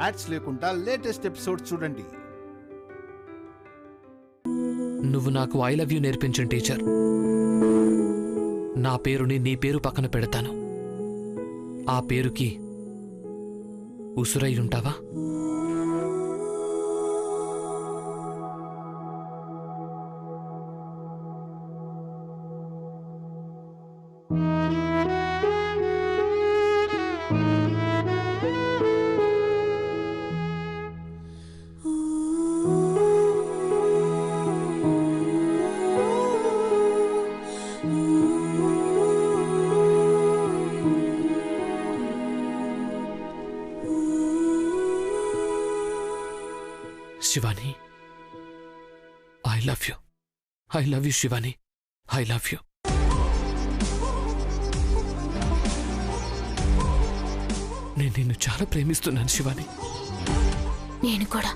Ads లేకుండా latest episodes చూడండి. నువ్వు నాకు ఐ లవ్ యూ నేర్పించిన టీచర్. నా పేరుని నీ పేరు పక్కన పెడతాను. ఆ పేరుకి ఉసురై ఉంటావా? Shivani, I love you. I love you Shivani, I love you. నేను నిన్ను చాలా ప్రేమిస్తున్నాను శివాని. నేను కూడా.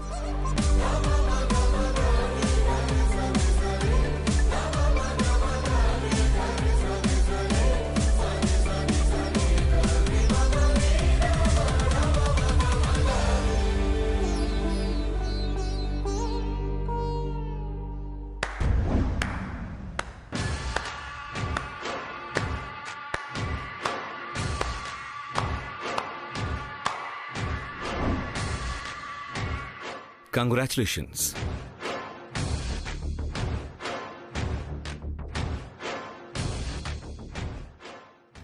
Congratulations.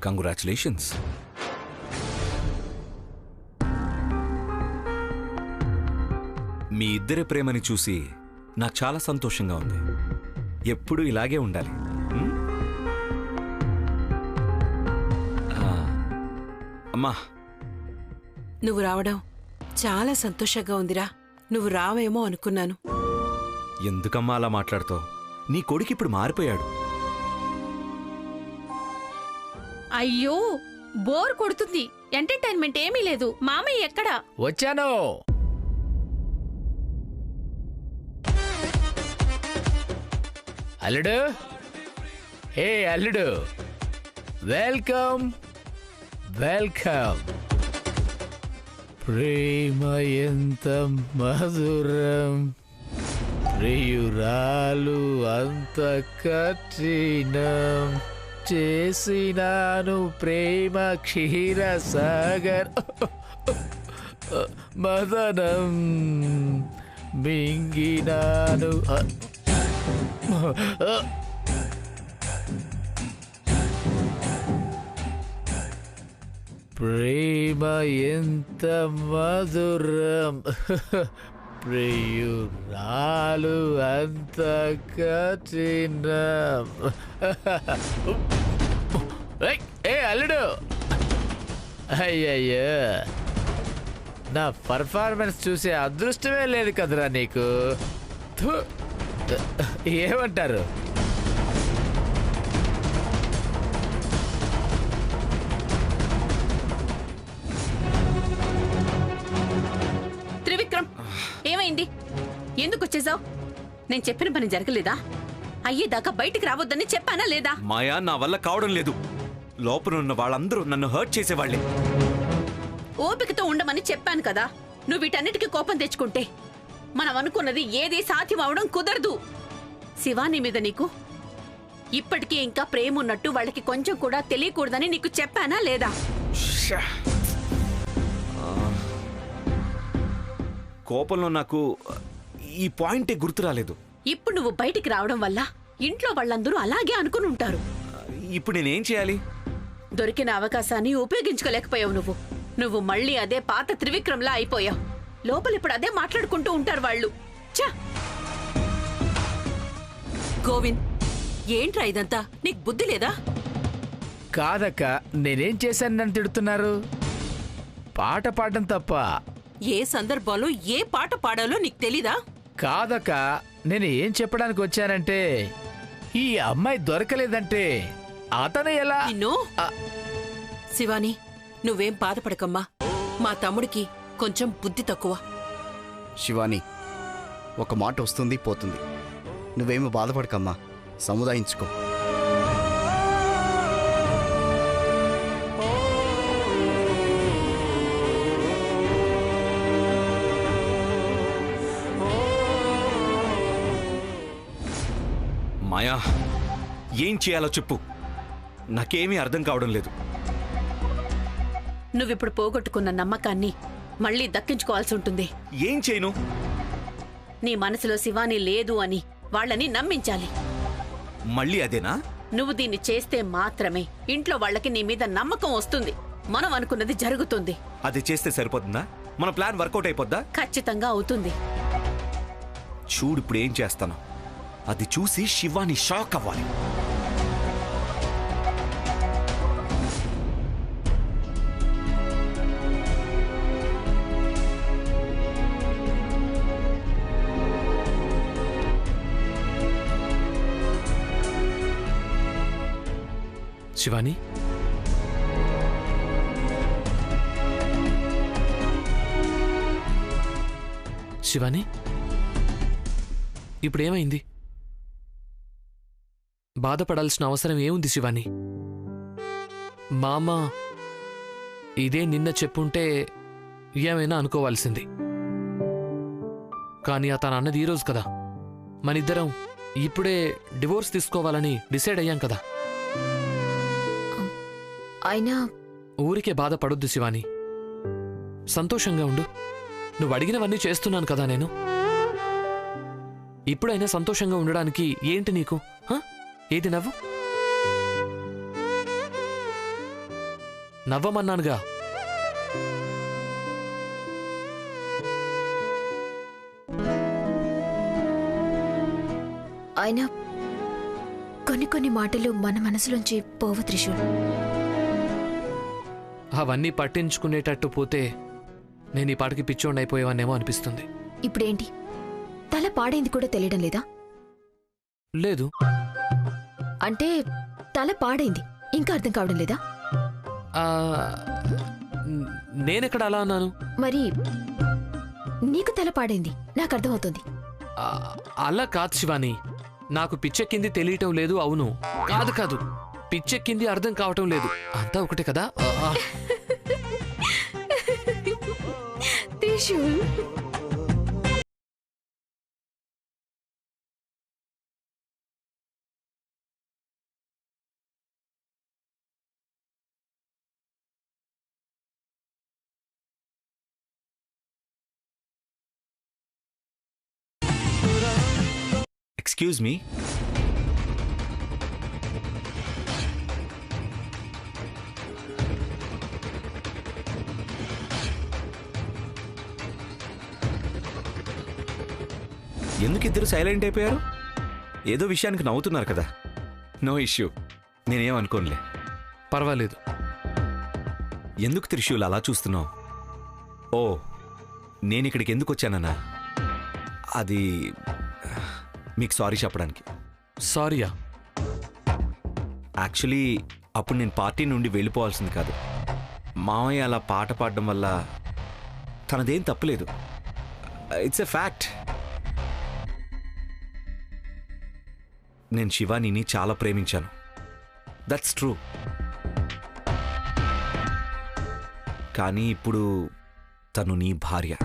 Congratulations. మీ ఇద్దరి ప్రేమని చూసి నాకు చాలా సంతోషంగా ఉంది. ఎప్పుడూ ఇలాగే ఉండాలి. అమ్మా, నువ్వు రావడం చాలా సంతోషంగా ఉందిరా. నువ్వు రావేమో అనుకున్నాను. ఎందుకమ్మా అలా మాట్లాడుతావు? నీ కొడుకు ఇప్పుడు మారిపోయాడు. అయ్యో, బోర్ కొడుతుంది. ఎంటర్టైన్మెంట్ ఏమీ లేదు. మామయ్య ఎక్కడా? వచ్చాను. అల్లుడు, హే అల్లుడు, వెల్కమ్ వెల్కమ్. ప్రేమ ఎంత మధురం, ప్రియురాలు అంత కఠినం, చేసినాను ప్రేమ క్షీర సాగర్ మదనం, మింగినాను. ప్రేమ ఎంత మధురం, ప్రియురాలు అంత కఠినం. ఏ అల్లుడు, అయ్యయ్యో, నా పర్ఫార్మెన్స్ చూసే అదృష్టమే లేదు కదరా నీకు. ఏమంటారు? త్రివిక్రమ్, ఏమైంది? ఎందుకు వచ్చేసావు? నేను చెప్పిన పని జరగలేదా? అయ్యేదాకా బయటికి రావద్దని చెప్పానా లేదా? మాయా, నా వల్ల కావడం లేదు. లోపలున్న వాళ్ళందరూ నన్ను హర్ట్ చేసేవాళ్లే. ఓపికతో ఉండమని చెప్పాను కదా. నువ్వు వీటన్నిటికీ కోపం తెచ్చుకుంటే మనం అనుకున్నది ఏది సాధ్యం అవడం కుదరదు. శివాని మీద నీకు ఇప్పటికీ ఇంకా ప్రేమ ఉన్నట్టు వాళ్ళకి కొంచెం కూడా తెలియకూడదని నీకు చెప్పానా లేదా? కోపంలో నాకు ఈ పాయింటే గుర్తు రాలేదు. ఇప్పుడు నువ్వు బయటికి రావడం వల్ల ఇంట్లో వాళ్ళందరూ అలాగే అనుకుని ఉంటారు. ఇప్పుడు నేనేం చేయాలి? దొరికిన అవకాశాన్ని ఉపయోగించుకోలేకపోయావు. నువ్వు మళ్ళీ అదే పాత త్రివిక్రమ్లా అయిపోయావు. లోపల ఇప్పుడు అదే మాట్లాడుకుంటూ ఉంటారు వాళ్ళు. ఛ! గోవింద్, ఏంట్రా ఇదంతా? నీకు బుద్ధి లేదా? కాదక్క, నేనేం చేశాను నన్ను తిడుతున్నారు? పాట పాడడం తప్ప. ఏ సందర్భంలో ఏ పాట పాడాలో నీకు తెలీదా? కాదక్క, నేను ఏం చెప్పడానికి వచ్చానంటే, ఈ అమ్మాయి దొరకలేదంటే అతను ఎలా? శివాని, నువ్వేం బాధపడకమ్మా. మా తమ్ముడికి కొంచెం బుద్ధి తక్కువ. శివాని, ఒక మాట వస్తుంది పోతుంది. నువ్వేమి బాధపడకమ్మా, సముదాయించుకో. మాయా, ఏం చేయాలో చెప్పు. నాకేమీ అర్థం కావడం లేదు. నువ్విప్పుడు పోగొట్టుకున్న నమ్మకాన్ని మళ్ళీ దక్కించుకోవాల్సి ఉంటుంది. ఏం చేయను? నీ మనసులో శివాని లేదు అని వాళ్ళని నమ్మించాలి. మళ్ళీ అదేనా? నువ్వు దీన్ని చేస్తే మాత్రమే ఇంట్లో వాళ్ళకి నీ మీద నమ్మకం వస్తుంది. మనం అనుకున్నది జరుగుతుంది. అది చేస్తే సరిపోతుందా? మన ప్లాన్ వర్కౌట్ అయిపోద్దా? ఖచ్చితంగా అవుతుంది. చూడు ఇప్పుడు ఏం చేస్తాను. అది చూసి శివాని షాక్ అవ్వాలి. శివాని, శివాని, ఇప్పుడేమైంది? బాధపడాల్సిన అవసరం ఏముంది శివాని? మామ ఇదే నిన్న చెప్పుంటే ఏమైనా అనుకోవాల్సింది. కానీ అతను అన్నది ఈరోజు కదా. మనిద్దరం ఇప్పుడే డివోర్స్ తీసుకోవాలని డిసైడ్ అయ్యాం కదా. అయినా ఊరికే బాధపడొద్దు శివాని. సంతోషంగా ఉండు. నువ్వు అడిగినవన్నీ చేస్తున్నాను కదా నేను. ఇప్పుడైనా సంతోషంగా ఉండడానికి ఏంటి నీకు? ఏది నవ్వు? నవ్వమన్నానుగా. అయినా కొన్ని మాటలు మన మనసులోంచి పోవు త్రిశూల్. అవన్నీ పట్టించుకునేటట్టు పోతే నేను ఈ పాటికి పిచ్చోండి అయిపోయేవాన్నేమో అనిపిస్తుంది. ఇప్పుడేంటి, తల పాడైంది కూడా తెలియడం లేదా? లేదు. అంటే తల పాడైంది ఇంకా అర్థం కావడం లేదా? నేనెక్కడ అలా అన్నాను? మరి నీకు తల పాడైంది నాకు అర్థమవుతుంది. అలా కాదు శివాని. నాకు పిచ్చెక్కింది తెలియటం లేదు. అవును, కాదు పిచ్చెక్కింది అర్థం కావటం లేదు. అంతా ఒకటే కదా. Trishul, excuse me. ఎందుకు ఇద్దరు సైలెంట్ అయిపోయారు? ఏదో విషయానికి నవ్వుతున్నారు కదా. నో ఇష్యూ, నేనేమనుకోనులే. పర్వాలేదు. ఎందుకు త్రిశూల్ అలా చూస్తున్నావు? ఓ, నేనిక్కడికి ఎందుకు వచ్చానన్నా, అది మీకు సారీ చెప్పడానికి. సారీయా? యాక్చువల్లీ అప్పుడు నేను పార్టీ నుండి వెళ్ళిపోవాల్సింది కాదు. మామయ్య అలా పాట పాడడం వల్ల తనదేం తప్పులేదు. It's a fact. నేను శివానీని చాలా ప్రేమించాను. That's true. కానీ ఇప్పుడు తను నీ భార్య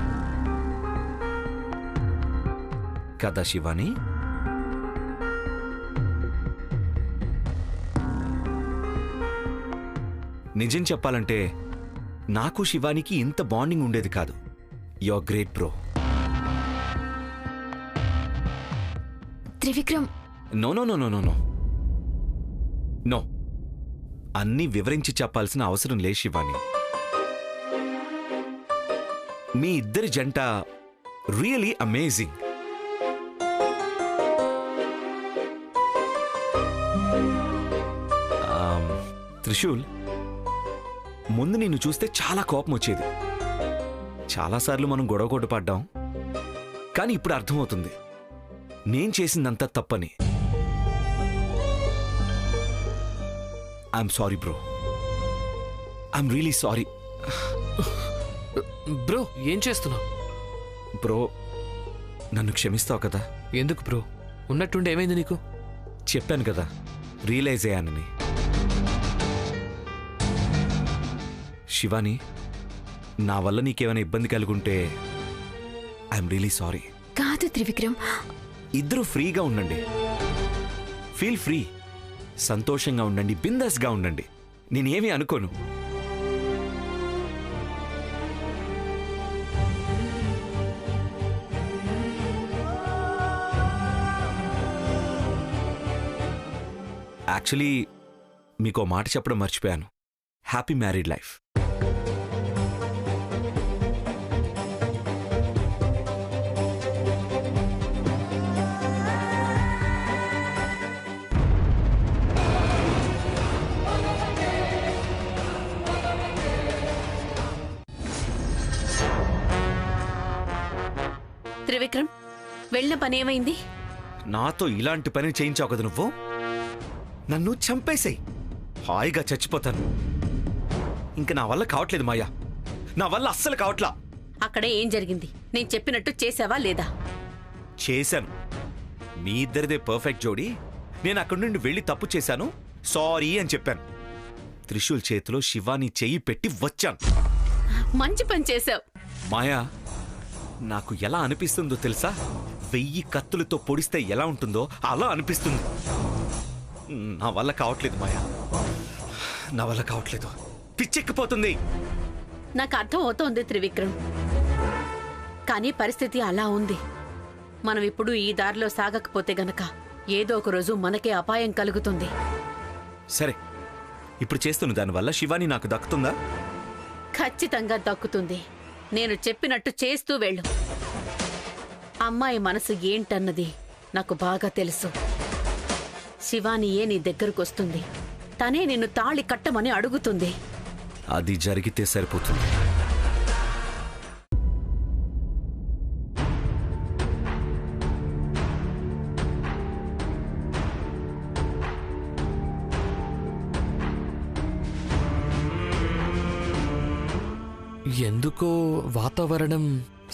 కదా శివాని? నిజం చెప్పాలంటే నాకు శివానికి ఇంత బాండింగ్ ఉండేది కాదు. Your great bro. Trivikram. No no no no no no no, అన్నీ వివరించి చెప్పాల్సిన అవసరం లేదు శివాని. మీ ఇద్దరి జంట రియలీ అమేజింగ్. త్రిశూల్, ముందు నిన్ను చూస్తే చాలా కోపం వచ్చేది. చాలాసార్లు మనం గొడవ కొట్టుపడ్డాం. కానీ ఇప్పుడు అర్థమవుతుంది నేను చేసిందంతా తప్పని. I'm sorry bro. I'm really sorry. Bro, ఏం చేస్తున్నావు? బ్రో, నన్ను క్షమిస్తావు కదా? ఎందుకు బ్రో? ఉన్నట్టుండి ఏమైంది నీకు? చెప్పాను కదా, రియలైజ్ అయ్యానని. శివాని, నా వల్ల నీకేమైనా ఇబ్బంది కలుగుంటే ఐఎమ్ రియలీ సారీ. కాదు త్రివిక్రమ్. ఇద్దరు ఫ్రీగా ఉండండి. Feel free. సంతోషంగా ఉండండి, బిందాస్గా ఉండండి. నేనేమీ అనుకోను. యాక్చువల్లీ మీకో మాట చెప్పడం మర్చిపోయాను. Happy married life. త్రివిక్రమ్, వెళ్ళిన పని ఏమైంది? నాతో ఇలాంటి పని చేయించావు కదా నువ్వు. నన్ను చంపేసేయ్, హాయిగా చచ్చిపోతాను. ఇంక నా వల్ల కావట్లేదు మాయా, నా వల్ల అస్సలు కావట్లా. అక్కడే ఏం జరిగింది? నేను చెప్పినట్టు చేసావా లేదా? చేశాను. మీ ఇద్దరిదే పర్ఫెక్ట్ జోడీ. నేను అక్కడి నుండి వెళ్ళి తప్పు చేశాను, సారీ అని చెప్పాను. త్రిశూల్ చేతిలో శివాని చెయ్యి పెట్టి వచ్చాను. మంచి పని చేసావు. మాయా, నాకు ఎలా అనిపిస్తుందో తెలుసా? 1000 కత్తులతో పొడిస్తే ఎలా ఉంటుందో అలా అనిపిస్తుంది. నా వల్ల కావట్లేదు మాయా, నా వల్ల కావట్లేదు. పిచ్చెక్కిపోతుంది. నాకు అర్థం అవుతోంది త్రివిక్రమ్, కానీ పరిస్థితి అలా ఉంది. మనం ఇప్పుడు ఈ దారిలో సాగకపోతే గనక ఏదో ఒక రోజు మనకే అపాయం కలుగుతుంది. సరే, ఇప్పుడు చేస్తున్న దానివల్ల శివాని నాకు దక్కుతుందా? ఖచ్చితంగా దక్కుతుంది. నేను చెప్పినట్టు చేస్తూ వెళ్ళు. అమ్మాయి మనసు ఏంటన్నది నాకు బాగా తెలుసు. శివానియే నీ దగ్గరకొస్తుంది. తనే నిన్ను తాళి కట్టమని అడుగుతుంది. అది జరిగితే సరిపోతుంది. ఎందుకో వాతావరణం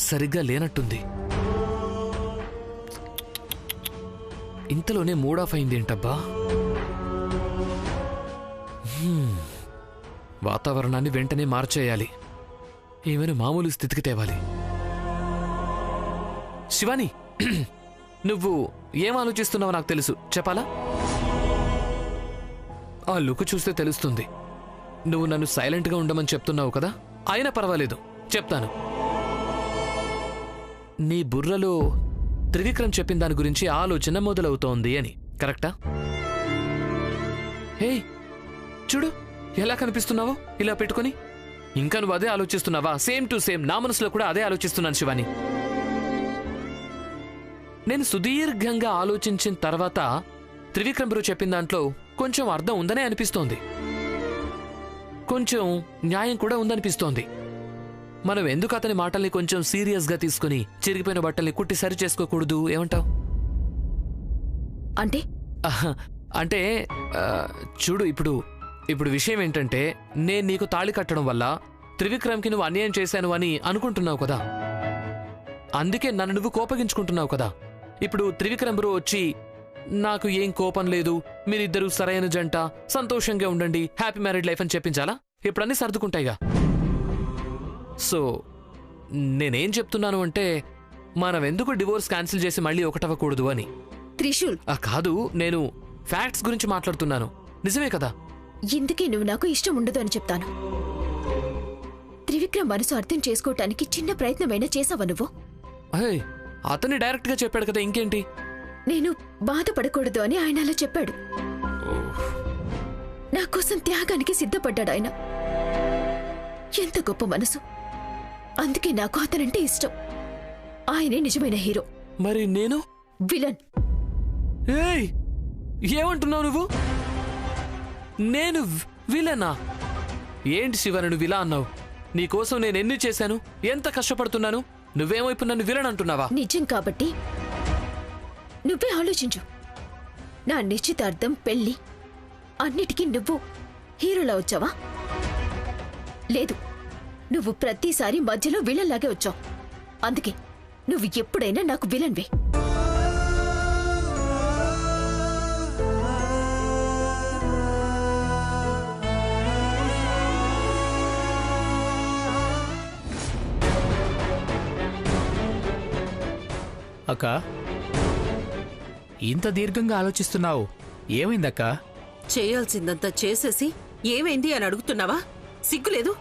సరిగ్గా లేనట్టుంది. ఇంతలోనే మూడ్ ఆఫ్ అయింది ఏంటబ్బా. వాతావరణాన్ని వెంటనే మార్చేయాలి. ఏమైనా మామూలు స్థితికి తేవాలి. శివాని, నువ్వు ఏం ఆలోచిస్తున్నావో నాకు తెలుసు, చెప్పాలా? ఆ లుక్ చూస్తే తెలుస్తుంది. నువ్వు నన్ను సైలెంట్గా ఉండమని చెప్తున్నావు కదా, అయినా పర్వాలేదు, చెప్తాను. నీ బుర్రలో త్రివిక్రమ్ చెప్పిన దాని గురించి ఆలోచన మొదలవుతోంది అని, కరెక్టా? హే, చూడు ఎలా కనిపిస్తున్నావో ఇలా పెట్టుకుని. ఇంకా నువ్వు అదే ఆలోచిస్తున్నావా? సేమ్ టు సేమ్ నా మనసులో కూడా అదే ఆలోచిస్తున్నాను శివాని. నేను సుదీర్ఘంగా ఆలోచించిన తర్వాత త్రివిక్రమ్ బ్రో చెప్పిన దాంట్లో కొంచెం అర్థం ఉందనే అనిపిస్తోంది. కొంచెం న్యాయం కూడా ఉందనిపిస్తోంది. మనం ఎందుకు అతని మాటల్ని కొంచెం సీరియస్గా తీసుకుని చిరిగిపోయిన బట్టల్ని కుట్టి సరి చేసుకోకూడదు? ఏమంటావు? అంటే అంటే చూడు, ఇప్పుడు విషయం ఏంటంటే, నేను నీకు తాళి కట్టడం వల్ల త్రివిక్రమ్కి నువ్వు అన్యాయం చేశాను అని అనుకుంటున్నావు కదా. అందుకే నన్ను నువ్వు కోపగించుకుంటున్నావు కదా. ఇప్పుడు త్రివిక్రమ్ బ్రో వచ్చి నాకు ఏం కోపం లేదు, మీరిద్దరూ సరైన జంట, సంతోషంగా ఉండండి, హ్యాపీ మ్యారీడ్ లైఫ్ అని చెప్పించాలా? ఇప్పుడన్నీ సర్దుకుంటాయిగా. సో నేనేం చెప్తున్నాను అంటే, మనం ఎందుకు డివోర్స్ క్యాన్సిల్ చేసి మళ్ళీ ఒకటవ్వకూడదు అని. త్రిశూల్, కాదు, నేను ఫ్యాక్ట్స్ గురించి మాట్లాడుతున్నాను. నిజమే కదా. ఇందుకే నువ్వు నాకు ఇష్టం ఉండదు అని చెప్తాను. త్రివిక్రమ్ మనసు అర్థం చేసుకోవటానికి చిన్న ప్రయత్నమైనా చేసావా నువ్వు? అతన్ని డైరెక్ట్ గా చెప్పాడు కదా, ఇంకేంటి? నేను బాధపడకూడదు అని ఆయన అలా చెప్పాడు. నా కోసం త్యాగానికి సిద్ధపడ్డాడు ఆయన. ఎంత గొప్ప మనసు. అందుకే నాకు అతనంటే ఇష్టం. ఆయనే నిజమైన హీరో. మరి నేను విలన్. ఏమంటున్నావు నువ్వు? నేను విలనా? ఏంటి శివ, నువ్వు విలా అన్నావు? నీకోసం నేను ఎన్ని చేశాను, ఎంత కష్టపడుతున్నాను, నువ్వేమైపు నన్ను విలన్ అంటున్నావా? నిజం కాబట్టి నువ్వే ఆలోచించు. నా నిశ్చితార్థం, పెళ్లి అన్నిటికీ నువ్వు హీరోలా వచ్చావా? లేదు, నువ్వు ప్రతిసారి మధ్యలో విలన్లాగే వచ్చావు. అందుకే నువ్వు ఎప్పుడైనా నాకు విలన్వే. అక్క, ఇంత దీర్ఘంగా ఆలోచిస్తున్నావు, ఏమైందక్కా? చేయాల్సిందంతా చేసేసి ఏమైంది అని అడుగుతున్నావా? సిగ్గులేదు?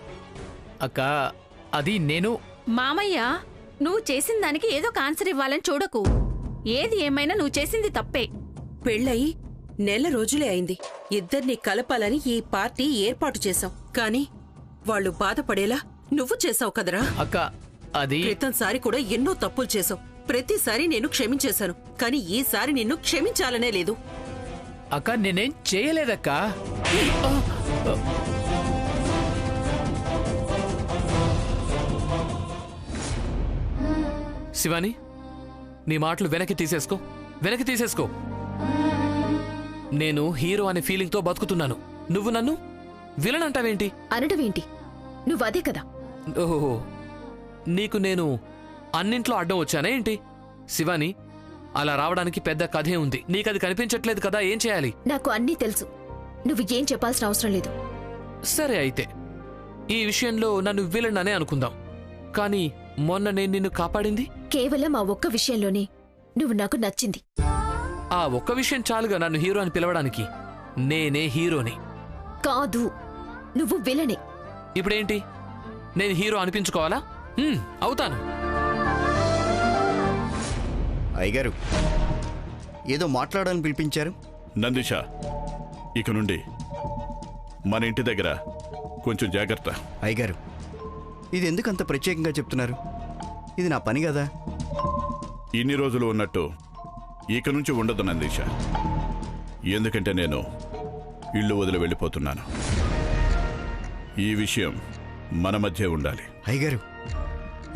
అక్కా, అది నేను... మామయ్య, నువ్వు చేసిన దానికి ఏదో ఆన్సర్ ఇవ్వాలని చూడకు. ఏది ఏమైనా నువ్వు చేసింది తప్పే. పెళ్ళయి నెల రోజులే అయింది. ఇద్దరిని కలపాలని ఈ పార్టీ ఏర్పాటు చేశాం. కాని వాళ్ళు బాధపడేలా నువ్వు చేసావు కదరా. అక్క, అది... క్రితంసారి కూడా ఎన్నో తప్పులు చేశావు. ప్రతిసారి నేను క్షమించేశాను. కాని ఈసారి నిన్ను క్షమించాలనే లేదు. అక్క, నేనేం చేయలేదక్కా. శివాని, నీ మాటలు వెనక్కి తీసేసుకో. నేను హీరో అనే ఫీలింగ్తో బతుకుతున్నాను. నువ్వు నన్ను విలన్ అంటావేంటి? అనడమేంటి? నువ్వదే కదా. ఓహో, నీకు నేను అన్నింట్లో అడ్డం వచ్చానా ఏంటి? శివాని, అలా రావడానికి పెద్ద కథే ఉంది. నీకది కనిపించట్లేదు కదా, ఏం చేయాలి? నాకు అన్నీ తెలుసు. నువ్వు ఏం చెప్పాల్సిన అవసరం లేదు. సరే, అయితే ఈ విషయంలో నన్ను విలన్ అనే అనుకుందాం. కానీ మొన్న నేను నిన్ను కాపాడింది కేవలం ఆ ఒక్క విషయంలోనే నువ్వు నాకు నచ్చింది. ఆ ఒక్క విషయం చాలుగా నన్ను హీరో అని పిలవడానికి. నేనే హీరోని కాదు, నువ్వు విలనే. ఇప్పుడేంటి, నేను హీరో అనిపించుకోవాలా? అవుతాను. అయ్యగారు, ఏదో మాట్లాడాలని పిలిపించారు. నందిష, ఇక నుండి మన ఇంటి దగ్గర కొంచెం జాగ్రత్త. అయ్యగారు, ఇది ఎందుకు అంత ప్రత్యేకంగా చెప్తున్నారు? ఇది నా పని కదా. ఇన్ని రోజులు ఉన్నట్టు ఇక నుంచి ఉండదు నందిష. ఎందుకంటే నేను ఇల్లు వదిలి వెళ్ళిపోతున్నాను. ఈ విషయం మన మధ్య ఉండాలి. అయ్యగారు,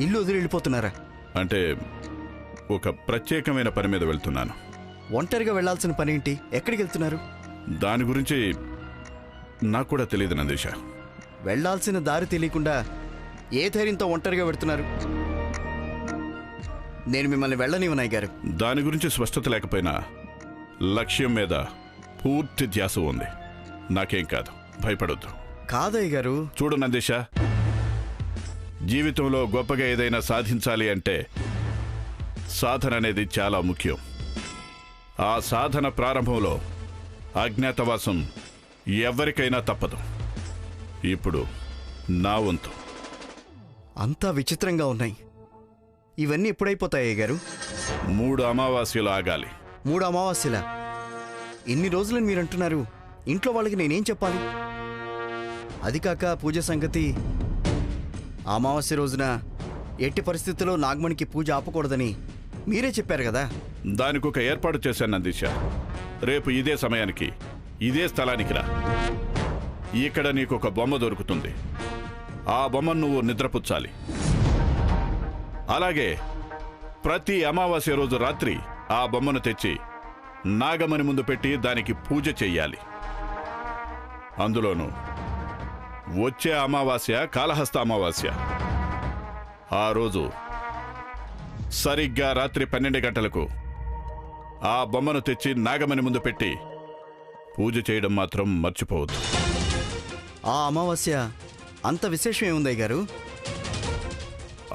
ఇల్లు వదిలి వెళ్ళిపోతున్నారా? అంటే ఒక ప్రత్యేకమైన పని మీద వెళ్తున్నాను. ఒంటరిగా వెళ్లాల్సిన పనేంటి? ఎక్కడికి వెళ్తున్నారు? దాని గురించి నాకు కూడా తెలియదు నందిష. వెళ్లాల్సిన దారి తెలియకుండా ఏ ధైర్యంతో ఒంటరిగా వెళ్తున్నారు? నేను మిమ్మల్ని వెళ్ళనివ్వను అయ్యగారు. దాని గురించి స్పష్టత లేకపోయినా లక్ష్యం మీద పూర్తి ధ్యాస ఉంది. నాకేం కాదు, భయపడొద్దు. కాదయ్య గారు. చూడు నందిష, జీవితంలో గొప్పగా ఏదైనా సాధించాలి అంటే సాధన అనేది చాలా ముఖ్యం. ఆ సాధన ప్రారంభంలో అజ్ఞాతవాసం ఎవరికైనా తప్పదు. ఇప్పుడు నా వంతు. అంతా విచిత్రంగా ఉన్నాయి. ఇవన్నీ ఎప్పుడైపోతాయి గారు? 3 అమావాస్యలు ఆగాలి. 3 అమావాస్యలా? ఇన్ని రోజులని మీరంటున్నారు. ఇంట్లో వాళ్ళకి నేనేం చెప్పాలి? అది కాక పూజ సంగతి. అమావాస్య రోజున ఎట్టి పరిస్థితుల్లో నాగమణికి పూజ ఆపకూడదని మీరే చెప్పారు కదా. దానికి ఒక ఏర్పాటు చేశాను నందిష. రేపు ఇదే సమయానికి ఇదే స్థలానికి రా. ఇక్కడ నీకు ఒక బొమ్మ దొరుకుతుంది. ఆ బొమ్మను నువ్వు నిద్రపుచ్చాలి. అలాగే ప్రతి అమావాస్య రోజు రాత్రి ఆ బొమ్మను తెచ్చి నాగమణి ముందు పెట్టి దానికి పూజ చెయ్యాలి. అందులోనూ వచ్చే అమావాస్య కాళహస్త అమావాస్య. ఆ రోజు సరిగ్గా రాత్రి 12 గంటలకు ఆ బొమ్మను తెచ్చి నాగమణి ముందు పెట్టి పూజ చేయడం మాత్రం మర్చిపోవద్దు. ఆ అమావాస్య అంత విశేషం ఏముందయ్య గారు?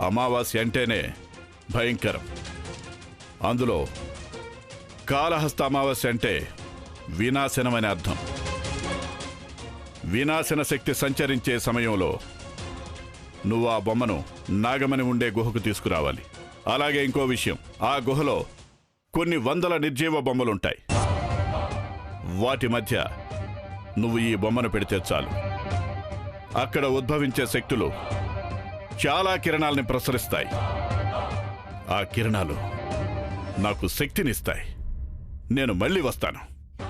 అమావాస్య అంటేనే భయంకరం. అందులో కాళహస్త అమావాస్య అంటే వినాశనమని అర్థం. వినాశన శక్తి సంచరించే సమయంలో నువ్వు ఆ బొమ్మను నాగమణి ఉండే గుహకు తీసుకురావాలి. అలాగే ఇంకో విషయం, ఆ గుహలో కొన్ని వందల నిర్జీవ బొమ్మలుంటాయి. వాటి మధ్య నువ్వు ఈ బొమ్మను పెడితే చాలు. అక్కడ ఉద్భవించే శక్తులు చాలా కిరణాలని ప్రసరిస్తాయి. ఆ కిరణాలు నాకు శక్తినిస్తాయి. నేను మళ్ళీ వస్తాను.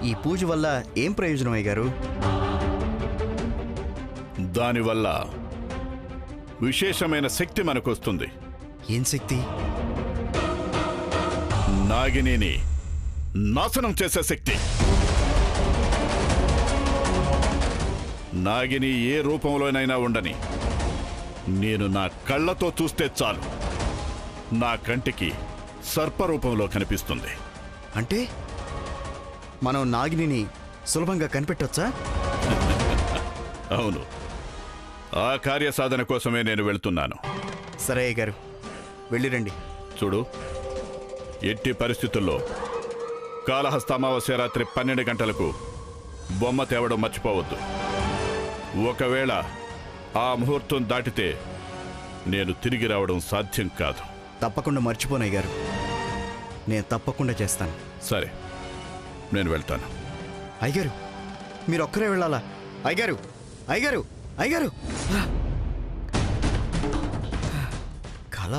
ఈ పూజ వల్ల ఏం ప్రయోజనం అయ్య గారు? దానివల్ల విశేషమైన శక్తి మనకొస్తుంది. ఏం శక్తి? నాగిని నాశనం చేసే శక్తి. నాగిని ఏ రూపంలోనైనా ఉండని, నేను నా కళ్ళతో చూస్తే చాలు నా కంటికి సర్పరూపంలో కనిపిస్తుంది. అంటే మనం నాగిని సులభంగా కనిపెట్టొచ్చా? అవును, ఆ కార్యసాధన కోసమే నేను వెళ్తున్నాను. సరే అయ్య గారు, వెళ్ళిరండి. చూడు, ఎట్టి పరిస్థితుల్లో కాళహస్త అమావాస్య రాత్రి 12 గంటలకు బొమ్మ తేవడం మర్చిపోవద్దు. ఒకవేళ ఆ ముహూర్తం దాటితే నేను తిరిగి రావడం సాధ్యం కాదు. తప్పకుండా మర్చిపోను అయ్యగారు. నేను తప్పకుండా చేస్తాను. సరే, నేను వెళ్తాను. అయ్యగారు, మీరు ఒక్కరే వెళ్ళాలా? అయ్యగారు, అయ్యగారు, అయ్యగారు! కళ